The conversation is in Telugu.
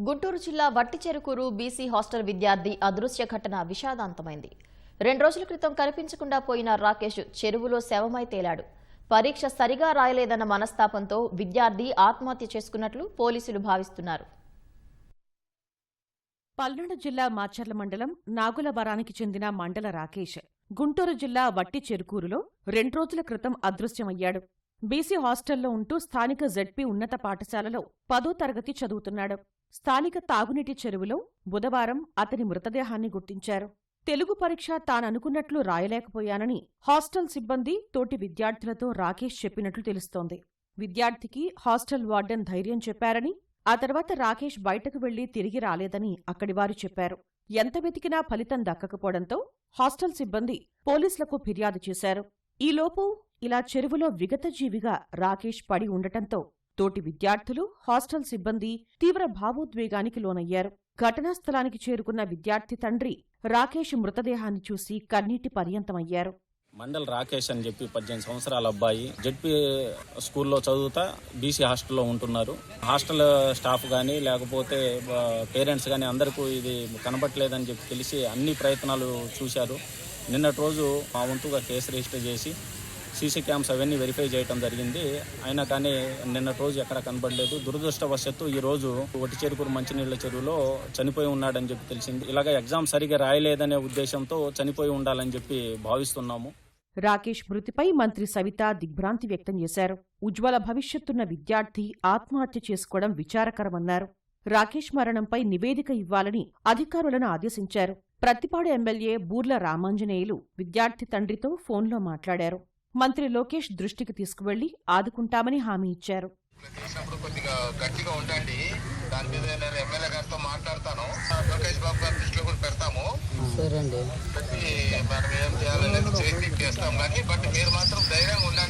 గుంటూరు జిల్లా వట్టిచెరుకూరు బీసీ హాస్టల్ విద్యార్థి అదృశ్య ఘటన విషాదాంతమైంది. 2 రోజుల క్రితం కనిపించకుండా పోయిన రాకేష్ చెరువులో శవమై తేలాడు. పరీక్ష సరిగా రాయలేదన్న మనస్తాపంతో విద్యార్థి ఆత్మహత్య చేసుకున్నట్లు పోలీసులు భావిస్తున్నారు. పల్నాడు జిల్లా మాచర్ల మండలం నాగులవరానికి చెందిన మండల రాకేష్ గుంటూరు జిల్లా వట్టిచెరుకూరులో 2 రోజుల క్రితం అదృశ్యమయ్యాడు. బీసీ హాస్టల్లో ఉంటూ స్థానిక జెడ్పీ ఉన్నత పాఠశాలలో 10వ తరగతి చదువుతున్నాడు. స్థానిక తాగునీటి చెరువులో బుధవారం అతని మృతదేహాన్ని గుర్తించారు. తెలుగు పరీక్ష తాననుకున్నట్లు రాయలేకపోయానని హాస్టల్ సిబ్బంది తోటి విద్యార్థులతో రాకేష్ చెప్పినట్లు తెలుస్తోంది. విద్యార్థికి హాస్టల్ వార్డెన్ ధైర్యం చెప్పారని, ఆ తర్వాత రాకేష్ బయటకు వెళ్లి తిరిగి రాలేదని అక్కడివారు చెప్పారు. ఎంత వెతికినా ఫలితం దక్కకపోవడంతో హాస్టల్ సిబ్బంది పోలీసులకు ఫిర్యాదు చేశారు. ఈలోపు ఇలా చెరువులో విగతజీవిగా రాకేష్ పడి ఉండటంతో తోటి విద్యార్థులు, హాస్టల్ సిబ్బంది తీవ్ర భావోద్వేగానికి లోనయ్యారు. ఘటనా స్థలానికి చేరుకున్న విద్యార్థి తండ్రి రాకేష్ మృతదేహాన్ని చూసి కన్నీటి పర్యంతమయ్యారు. మండల్ రాకేష్ అని చెప్పి 18 సంవత్సరాల అబ్బాయి జెడ్పీ స్కూల్లో చదువుతా బీసీ హాస్టల్లో ఉంటున్నారు. హాస్టల్ స్టాఫ్ కానీ లేకపోతే పేరెంట్స్ కానీ అందరికీ ఇది కనబట్టలేదని చెప్పి తెలిసి అన్ని ప్రయత్నాలు చూశారు. నిన్నటి రోజు మా వంతుగా కేసు రిజిస్టర్ చేసి సీసీ క్యామ్స్ అవన్నీ వెరిఫై చేయడం జరిగింది. అయినా కానీ నిన్నటి రోజు ఎక్కడ కనబడలేదు. దురదృష్టవశాత్తు ఈ రోజు వట్టిచెరుకూరు మంచినీళ్ల చెరువులో చనిపోయి ఉన్నాడని చెప్పి తెలిసింది. ఇలాగ ఎగ్జామ్ సరిగా రాయలేదనే ఉద్దేశంతో చనిపోయి ఉండాలని చెప్పి భావిస్తున్నాము. రాకేష్ మృతిపై మంత్రి సవిత దిగ్భ్రాంతి వ్యక్తం చేశారు. ఉజ్వల భవిష్యత్తున్న విద్యార్థి ఆత్మహత్య చేసుకోవడం విచారకరమన్నారు. రాకేష్ మరణంపై నివేదిక ఇవ్వాలని అధికారులను ఆదేశించారు. ప్రత్తిపాడు ఎమ్మెల్యే బూర్ల రామాంజనేయులు విద్యార్థి తండ్రితో ఫోన్లో మాట్లాడారు. మంత్రి లోకేష్ దృష్టికి తీసుకువెళ్లి ఆదుకుంటామని హామీ ఇచ్చారు. కొద్దిగా గట్టిగా ఉండండి, దాని మీద నేను ఎమ్మెల్యే గారితో మాట్లాడతాను. లోకేష్ బాబు గారి దృష్టిలో కూడా పెడతాము. మనం ఏం చేయాలనేది చేస్తాం కానీ బట్ మీరు మాత్రం ధైర్యంగా ఉండాలి.